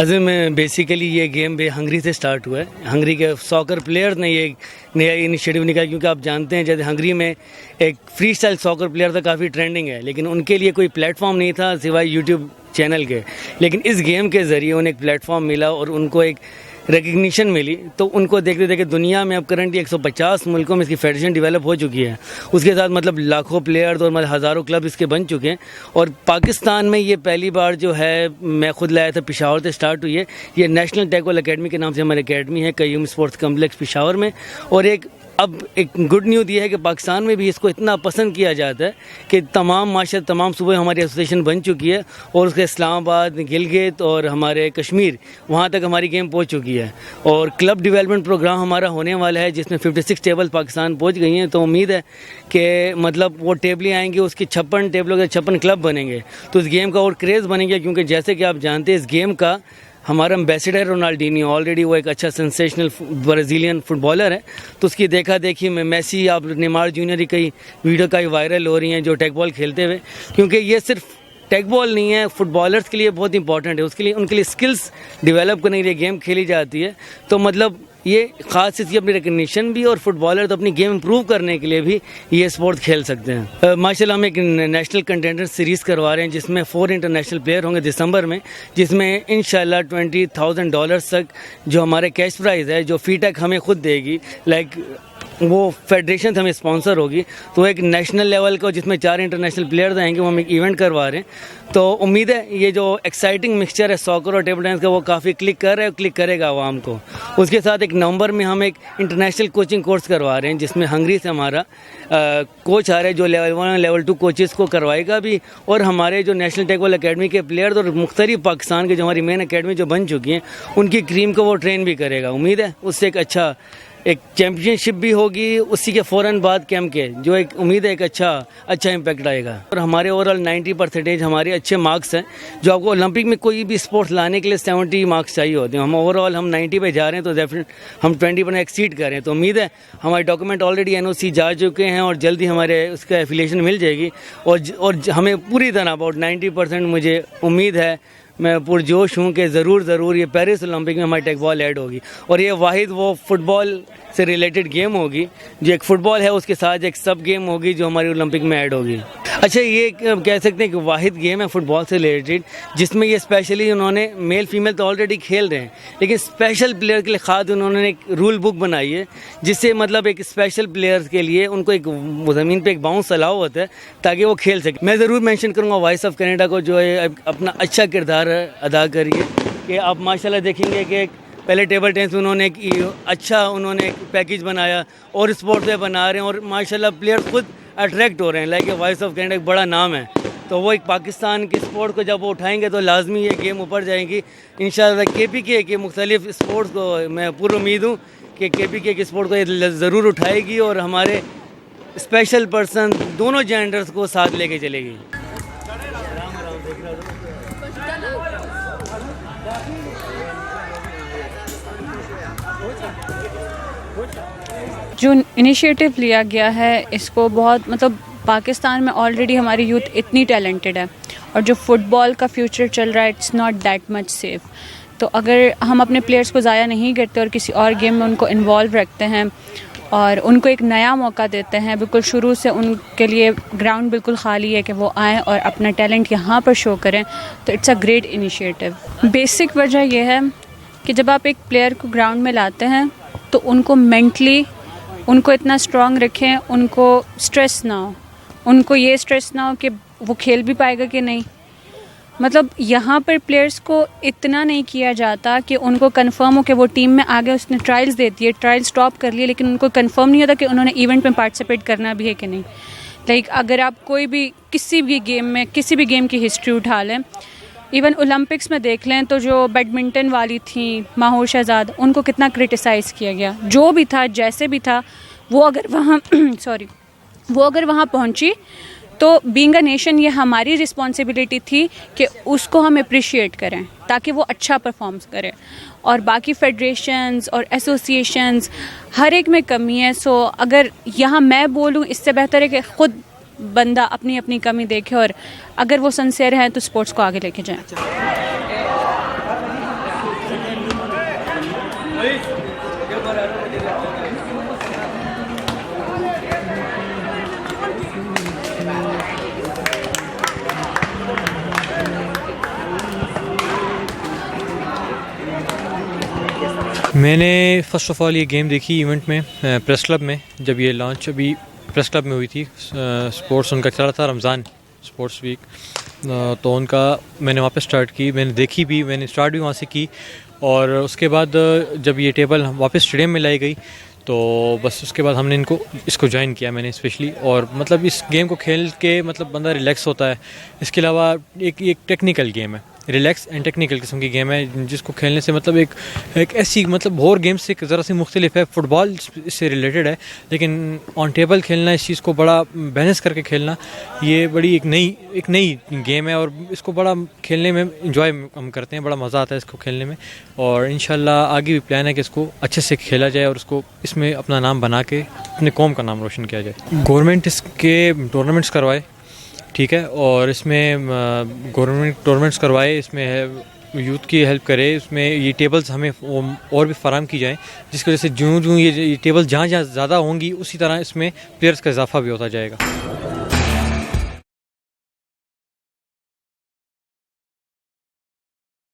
अज़म basically ये game Hungary से start हुआ है। हंगरी के सॉकर प्लेयर्स ने ये नया इनिशिएटिव निकाला, क्योंकि आप जानते हैं जैसे हंगरी में एक फ्री स्टाइल सॉकर प्लेयर था, काफ़ी ट्रेंडिंग है, लेकिन उनके लिए कोई प्लेटफॉर्म नहीं था सिवाय यूट्यूब चैनल के। लेकिन इस गेम के ज़रिए उन्हें एक प्लेटफॉर्म मिला और उनको एक रिकग्निशन मिली, तो उनको देखते देखते दुनिया में अब करंटली 150 मुल्कों में इसकी फेडरेशन डेवलप हो चुकी है। उसके साथ मतलब लाखों प्लेयर्स और मतलब हज़ारों क्लब इसके बन चुके हैं। और पाकिस्तान में ये पहली बार जो है, मैं खुद लाया था, पेशावर से स्टार्ट हुई है। ये नेशनल टैकबॉल अकेडमी के नाम से हमारी अकेडमी है कयूम स्पोर्ट्स कम्प्लेक्स पेशावर में। और अब एक गुड न्यूज़ ये है कि पाकिस्तान में भी इसको इतना पसंद किया जाता है कि तमाम सुबह हमारी एसोसिएशन बन चुकी है, और उसके इस्लामाबाद, गिलगित और हमारे कश्मीर, वहाँ तक हमारी गेम पहुँच चुकी है। और क्लब डेवलपमेंट प्रोग्राम हमारा होने वाला है, जिसमें 56 टेबल पाकिस्तान पहुँच गई हैं। तो उम्मीद है कि मतलब वो टेबलें आएंगी, उसकी 56 टेबलों के 56 क्लब बनेंगे, तो इस गेम का और क्रेज़ बनेंगे। क्योंकि जैसे कि आप जानते हैं, इस गेम का हमारा एम्बेसडर रोनाल्डिनियो, ऑलरेडी वो एक अच्छा सेंसेशनल ब्राज़ीलियन फुटबॉलर है। तो उसकी देखा देखी में मेसी, आप नेमार जूनियर की कई वीडियो का वायरल हो रही हैं जो टेक बॉल खेलते हुए। क्योंकि ये सिर्फ टेक बॉल नहीं है, फुटबॉलर्स के लिए बहुत इंपॉर्टेंट है। उनके लिए स्किल्स डेवलप करने के लिए गेम खेली जाती है। तो मतलब ये ख़ास इसकी अपनी रिकग्निशन भी, और फुटबॉलर तो अपनी गेम इंप्रूव करने के लिए भी ये स्पोर्ट खेल सकते हैं। माशाल्लाह हम एक नेशनल कंटेंडर सीरीज़ करवा रहे हैं, जिसमें 4 इंटरनेशनल प्लेयर होंगे दिसंबर में, जिसमें इंशाल्लाह $20,000 तक जो हमारे कैश प्राइज़ है, जो फीटेक हमें खुद देगी, वो फेडरेशन हमें स्पॉन्सर होगी। तो एक नेशनल लेवल का, जिसमें 4 इंटरनेशनल प्लेयर्स आएंगे, वो हम एक इवेंट करवा रहे हैं। तो उम्मीद है ये जो एक्साइटिंग मिक्सचर है सॉकर और टेबल टेनिस का, वो काफ़ी क्लिक कर रहा है, क्लिक करेगा आवाम को। उसके साथ एक नवंबर में हम एक इंटरनेशनल कोचिंग कोर्स करवा रहे हैं, जिसमें हंगरी से हमारा कोच आ रहे हैं, जो लेवल 1 और लेवल 2 कोचेज़ को करवाएगा भी, और हमारे जो नेशनल टेकबॉल अकेडमी के प्लेयर्स और मुख्तलिफ पाकिस्तान के जो हमारी मेन अकेडमी जो बन चुकी हैं, उनकी क्रीम को वो ट्रेन भी करेगा। उम्मीद है उससे एक चैम्पियनशिप भी होगी, उसी के फ़ौरन बाद कैंप के, जो एक उम्मीद है एक अच्छा इम्पैक्ट आएगा। और हमारे ओवरऑल 90% हमारे अच्छे मार्क्स हैं। जो आपको ओलंपिक में कोई भी स्पोर्ट्स लाने के लिए 70 मार्क्स चाहिए होते हैं, हम ओवरऑल 90 पे जा रहे हैं, तो डेफिनेट हम 20% एक्सीड कर रहे हैं। तो उम्मीद है हमारे डॉक्यूमेंट ऑलरेडी NOC जा चुके हैं, और जल्दी हमारे उसका एफिलिएशन मिल जाएगी। और हमें पूरी तरह अबाउट 90% मुझे उम्मीद है, मैं पुरजोश हूँ कि ज़रूर ये पेरिस ओलंपिक में हमारी टेकबॉल ऐड होगी। और ये वाहिद वो फुटबॉल से रिलेटेड गेम होगी, जो एक फ़ुटबॉल है उसके साथ एक सब गेम होगी जो हमारी ओलंपिक में ऐड होगी। अच्छा, ये कह सकते हैं कि वाहिद गेम है फुटबॉल से रिलेटेड, जिसमें ये स्पेशली उन्होंने मेल फीमेल तो ऑलरेडी खेल रहे हैं, लेकिन स्पेशल प्लेयर के लिए खास उन्होंने एक रूल बुक बनाई है, जिससे मतलब एक स्पेशल प्लेयर्स के लिए उनको एक ज़मीन पे एक बाउंस अलाउ होता है, ताकि वो खेल सके। मैं ज़रूर मेंशन करूँगा वॉइस ऑफ कनाडा को, जो है अपना अच्छा किरदार अदा करिए। कि आप माशाल्लाह देखेंगे कि पहले टेबल टेनिस में उन्होंने एक पैकेज बनाया, और स्पोर्ट्स पे बना रहे हैं, और माशाल्लाह प्लेयर्स खुद अट्रैक्ट हो रहे हैं। लाइक वॉइस ऑफ कनाडा एक बड़ा नाम है, तो वो एक पाकिस्तान की स्पोर्ट को जब वो उठाएंगे तो लाजमी ये गेम ऊपर जाएंगी इंशाल्लाह। KPK के मुख्तलिफ स्पोर्ट्स को मैं पूरी उम्मीद हूँ कि KPK की स्पोर्ट को ये ज़रूर उठाएगी, और हमारे स्पेशल पर्सन दोनों जेंडर्स को साथ लेके चलेगी। जो इनिशिएटिव लिया गया है, इसको बहुत मतलब पाकिस्तान में ऑलरेडी हमारी यूथ इतनी टैलेंटेड है, और जो फुटबॉल का फ्यूचर चल रहा है, it's not that much safe. तो अगर हम अपने प्लेयर्स को ज़ाया नहीं करते और किसी और गेम में उनको इन्वॉल्व रखते हैं और उनको एक नया मौका देते हैं, बिल्कुल शुरू से उनके लिए ग्राउंड बिल्कुल खाली है कि वो आएँ और अपना टैलेंट यहाँ पर शो करें, तो it's a great initiative. Basic वजह यह है कि जब आप एक प्लेयर को ग्राउंड में लाते हैं, तो उनको मेंटली उनको इतना स्ट्रॉन्ग रखें, उनको स्ट्रेस ना हो, उनको ये स्ट्रेस ना हो कि वो खेल भी पाएगा कि नहीं। मतलब यहाँ पर प्लेयर्स को इतना नहीं किया जाता कि उनको कंफर्म हो कि वो टीम में आगे, उसने ट्रायल्स दे दिए, ट्रायल स्टॉप कर लिए, लेकिन उनको कंफर्म नहीं होता कि उन्होंने इवेंट में पार्टिसिपेट करना भी है कि नहीं। लाइक अगर आप किसी भी गेम की हिस्ट्री उठा लें, इवन ओलंपिक्स में देख लें, तो जो बैडमिंटन वाली थी माहौर शहजाद, उनको कितना क्रिटिसाइज़ किया गया। जो भी था, जैसे भी था, वो अगर वहाँ पहुँची, तो बीइंग अ नेशन ये हमारी रिस्पॉन्सिबिलिटी थी कि उसको हम अप्रिशिएट करें, ताकि वो अच्छा परफॉर्म करे। और बाकी फेडरेशंस और एसोसिएशंस हर एक में कमी है। सो अगर यहाँ मैं बोलूँ, इससे बेहतर है कि ख़ुद बंदा अपनी अपनी कमी देखे, और अगर वो सिंसियर हैं तो स्पोर्ट्स को आगे लेके जाएं। मैंने फ़र्स्ट ऑफ़ ऑल ये गेम देखी इवेंट में प्रेस क्लब में, जब ये लॉन्च अभी प्रेस क्लब में हुई थी। स्पोर्ट्स उनका चल रहा था, रमज़ान स्पोर्ट्स वीक, तो उनका मैंने वहाँ पे स्टार्ट की, मैंने देखी भी, मैंने स्टार्ट भी वहाँ से की। और उसके बाद जब ये टेबल वापस स्टेडियम में लाई गई तो बस उसके बाद हमने इसको ज्वाइन किया मैंने स्पेशली। और मतलब इस गेम को खेल के मतलब बंदा रिलैक्स होता है। इसके अलावा एक टेक्निकल गेम है, रिलैक्स एंड टेक्निकल किस्म की गेम है, जिसको खेलने से मतलब एक ऐसी मतलब और गेम से ज़रा सी मुख्तलिफ है। फ़ुटबॉल इससे रिलेटेड है, लेकिन ऑन टेबल खेलना, इस चीज़ को बड़ा बैलेंस करके खेलना, ये बड़ी एक नई गेम है। और इसको बड़ा खेलने में इंजॉय हम करते हैं, बड़ा मज़ा आता है इसको खेलने में। और इंशाल्लाह आगे भी प्लान है कि इसको अच्छे से खेला जाए और उसको इसमें अपना नाम बना के अपने कौम का नाम रोशन किया जाए। गवर्नमेंट इसके टूर्नामेंट्स करवाए, ठीक है, और इसमें गवर्नमेंट टूर्नामेंट्स करवाए, इसमें यूथ की हेल्प करे, इसमें ये टेबल्स हमें और भी फराहम की जाएँ, जिसकी वजह से जो ये टेबल जहाँ ज़्यादा होंगी उसी तरह इसमें प्लेयर्स का इजाफा भी होता जाएगा।